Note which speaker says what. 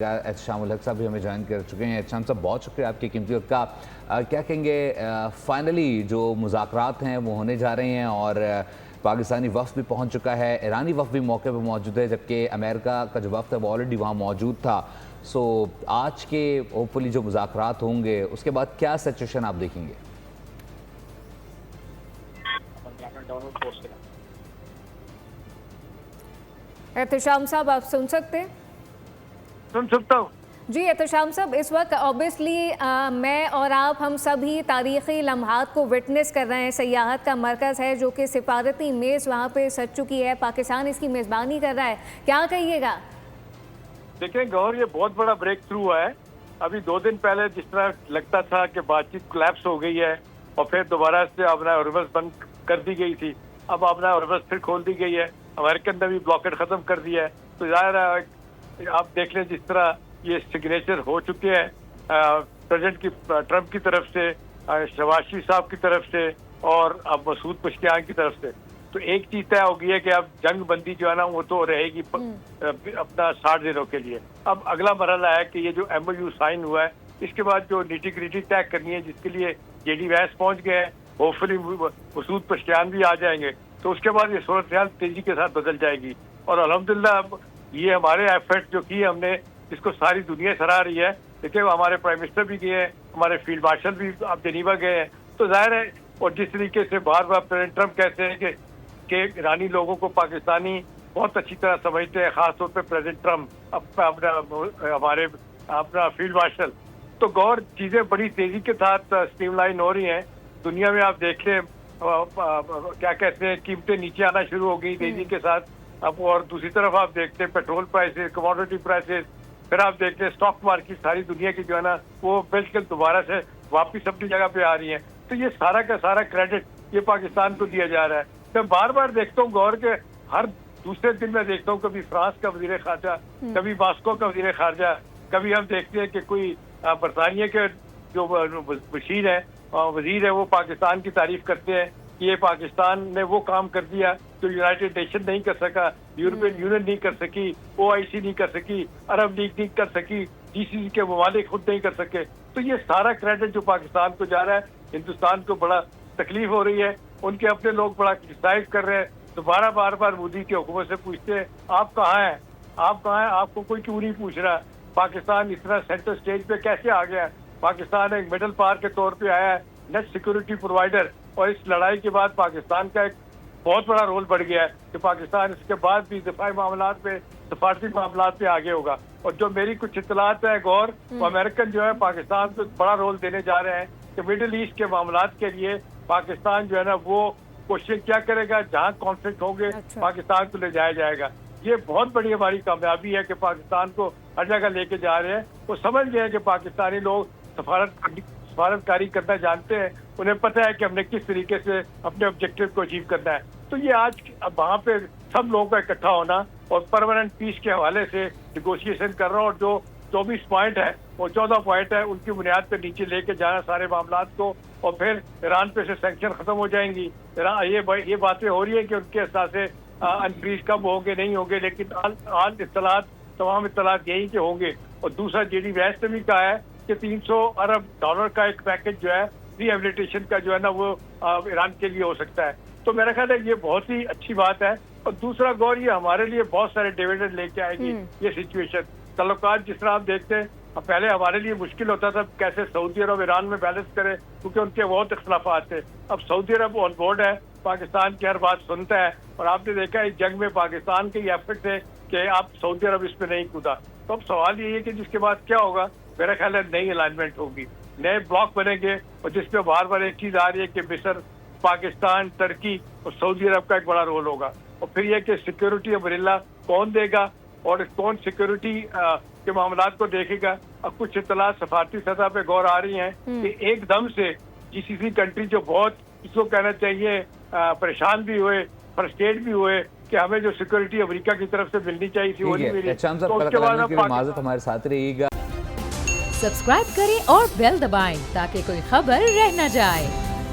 Speaker 1: एहतशामुल हक साहब भी हमें ज्वाइन कर चुके हैं। एहतशाम साहब, बहुत शुक्रिया आपके कीमती वक्त का। क्या कहेंगे, फाइनली जो मुज़ाकरात हैं वो होने जा रहे हैं और पाकिस्तानी वफ़द भी पहुंच चुका है, ईरानी वफ़द भी मौके पर मौजूद है, जबकि अमेरिका का जो वफ़द है वो ऑलरेडी वहाँ मौजूद था। सो आज के होपफुली जो मुज़ाकरात होंगे उसके बाद क्या सिचुएशन आप देखेंगे?
Speaker 2: एहतशाम साहब, आप सुन सकते हैं?
Speaker 3: सुन सकता हूँ
Speaker 2: जी। एहतशाम साहब, इस वक्त ऑब्वियसली मैं और आप हम सभी तारीख़ी लम्हात को विटनेस कर रहे हैं। सयाहत का मरकज़ है जो कि सिफारती मेज़ वहाँ पे सज चुकी है, पाकिस्तान इसकी मेज़बानी कर रहा है, क्या कहिएगा?
Speaker 3: देखें गौर, ये बहुत बड़ा ब्रेक थ्रू हुआ है। अभी 2 दिन पहले जिस तरह लगता था कि बातचीत कोलैप्स हो गई है और फिर दोबारा से अपना हॉर्मस बंद कर दी गई थी, अब अपना हॉर्मस फिर खोल दी गई है। अमेरिकन ने भी ब्लॉकेट ख़त्म कर दिया है। तो ज़ाहिर है आप देख लें जिस तरह ये सिग्नेचर हो चुके हैं प्रेसिडेंट की ट्रंप की तरफ से, शहबाज साहब की तरफ से और अब मसूद पशकियान की तरफ से। तो एक चीज तय होगी है कि अब जंग बंदी जो है ना वो तो रहेगी अपना 60 दिनों के लिए। अब अगला मरहला है कि ये जो MOU साइन हुआ है इसके बाद जो नीटी ग्रीटी तय करनी है, जिसके लिए JD वैंस पहुंच गए हैं, होपफुली मसूद पशकियान भी आ जाएंगे, तो उसके बाद ये सूरत तेजी के साथ बदल जाएगी। और अल्हम्दुलिल्लाह अब ये हमारे एफर्ट जो किए हमने, जिसको सारी दुनिया सराह रही है। देखिए हमारे प्राइम मिनिस्टर भी गए हैं, हमारे फील्ड मार्शल भी अब जेनीवा गए हैं। तो जाहिर है, और जिस तरीके से बार बार प्रेसिडेंट ट्रंप कहते हैं कि ईरानी लोगों को पाकिस्तानी बहुत अच्छी तरह समझते हैं, खासतौर पर प्रेसिडेंट ट्रंप अपना फील्ड मार्शल। तो गौर, चीजें बड़ी तेजी के साथ स्ट्रीमलाइन हो रही हैं दुनिया में। आप देख लें क्या कहते हैं, कीमतें नीचे आना शुरू हो गई तेजी के साथ। अब और दूसरी तरफ आप देखते हैं पेट्रोल प्राइसेस, कमोडिटी प्राइसेस, फिर आप देखते हैं स्टॉक मार्केट सारी दुनिया की जो है ना वो बिल्कुल दोबारा से वापस अपनी जगह पे आ रही है। तो ये सारा का सारा क्रेडिट ये पाकिस्तान को दिया जा रहा है। मैं बार बार देखता हूँ गौर के हर दूसरे दिन मैं देखता हूँ कभी फ्रांस का वजीर खारजा, कभी मॉस्को का वजीर खारजा, कभी हम देखते हैं कि कोई बरतानिया के जो वजीर है वो पाकिस्तान की तारीफ करते हैं कि ये पाकिस्तान ने वो काम कर दिया जो यूनाइटेड नेशन नहीं कर सका, यूरोपियन यूनियन नहीं कर सकी, OIC नहीं कर सकी, अरब लीग नहीं कर सकी, GCC के ममालिक खुद नहीं कर सके। तो ये सारा क्रेडिट जो पाकिस्तान को जा रहा है, हिंदुस्तान को बड़ा तकलीफ हो रही है। उनके अपने लोग बड़ा क्रिटिसाइज कर रहे हैं, दोबारा बार बार मोदी की हुकूमत से पूछते हैं आप कहाँ हैं, आप कहाँ हैं, आपको कोई क्यों नहीं पूछ रहा। पाकिस्तान इस तरह सेंटर स्टेज पे कैसे आ गया? पाकिस्तान एक मिडल पावर के तौर पे आया है, नेट सिक्योरिटी प्रोवाइडर। और इस लड़ाई के बाद पाकिस्तान का एक बहुत बड़ा रोल बढ़ गया है कि पाकिस्तान इसके बाद भी दिफाई मामलात पे, सफारती मामलात पे आगे होगा। और जो मेरी कुछ इत्तलात है गौर, वो अमेरिकन जो है पाकिस्तान को बड़ा रोल देने जा रहे हैं कि मिडिल ईस्ट के मामलात के लिए पाकिस्तान जो है ना वो कोशिश क्या करेगा, जहाँ कॉन्फ्लिक्ट होंगे पाकिस्तान को ले जाया जाएगा। ये बहुत बड़ी हमारी कामयाबी है कि पाकिस्तान को हर जगह लेके जा रहे हैं। वो समझ गए हैं कि पाकिस्तानी लोग सफारतकारी करना जानते हैं, उन्हें पता है कि हमने किस तरीके से अपने ऑब्जेक्टिव को अचीव करना है। तो ये आज अब वहाँ पे सब लोगों का इकट्ठा होना और परमानेंट पीस के हवाले से निगोशिएशन कर रहा हूँ, और जो 24 पॉइंट है वो 14 पॉइंट है, उनकी बुनियाद पे नीचे लेके जाना सारे मामलात को। और फिर ईरान पे से सैंक्शन खत्म हो जाएंगी। ये बातें हो रही है कि उनके हिसाब से अनफ्रीज कब होंगे नहीं होंगे, लेकिन तमाम इत्तलात यही के होंगे। और दूसरा JD वैंस ने भी कहा है कि $300 अरब का एक पैकेज जो है रिहेबिलिटेशन का जो है ना वो ईरान के लिए हो सकता है। तो मेरा ख्याल है ये बहुत ही अच्छी बात है। और दूसरा गौर, ये हमारे लिए बहुत सारे डिविडेंड लेके आएगी ये सिचुएशन। तल्लुकात जिस तरह आप देखते हैं, पहले हमारे लिए मुश्किल होता था कैसे सऊदी अरब ईरान में बैलेंस करे, क्योंकि उनके बहुत इख्तलाफात थे। अब सऊदी अरब ऑन बोर्ड है, पाकिस्तान की हर बात सुनता है। और आपने देखा इस जंग में पाकिस्तान के एफर्ट थे कि आप सऊदी अरब इसमें नहीं कूदा। तो अब सवाल ये है कि जिसके बाद क्या होगा, मेरा ख्याल है नई अलाइनमेंट होगी, नए ब्लॉक बनेंगे, और जिसमें बार बार एक चीज आ रही है कि मिस्र, पाकिस्तान, तुर्की और सऊदी अरब का एक बड़ा रोल होगा। और फिर यह कि सिक्योरिटी अम्ब्रेला कौन देगा और कौन सिक्योरिटी के मामलात को देखेगा। अब कुछ इत्तला सफारती सतह पे गौर आ रही हैं कि एकदम से GCC कंट्री जो बहुत इसको कहना चाहिए परेशान भी हुए, फ्रस्ट्रेट भी हुए कि हमें जो सिक्योरिटी अमेरिका की तरफ से मिलनी चाहिए थी वो नहीं मिली। तो उसके बाद
Speaker 1: हमारे साथ रहिएगा।
Speaker 4: सब्सक्राइब करें और बेल दबाएं ताकि कोई खबर रह न जाए।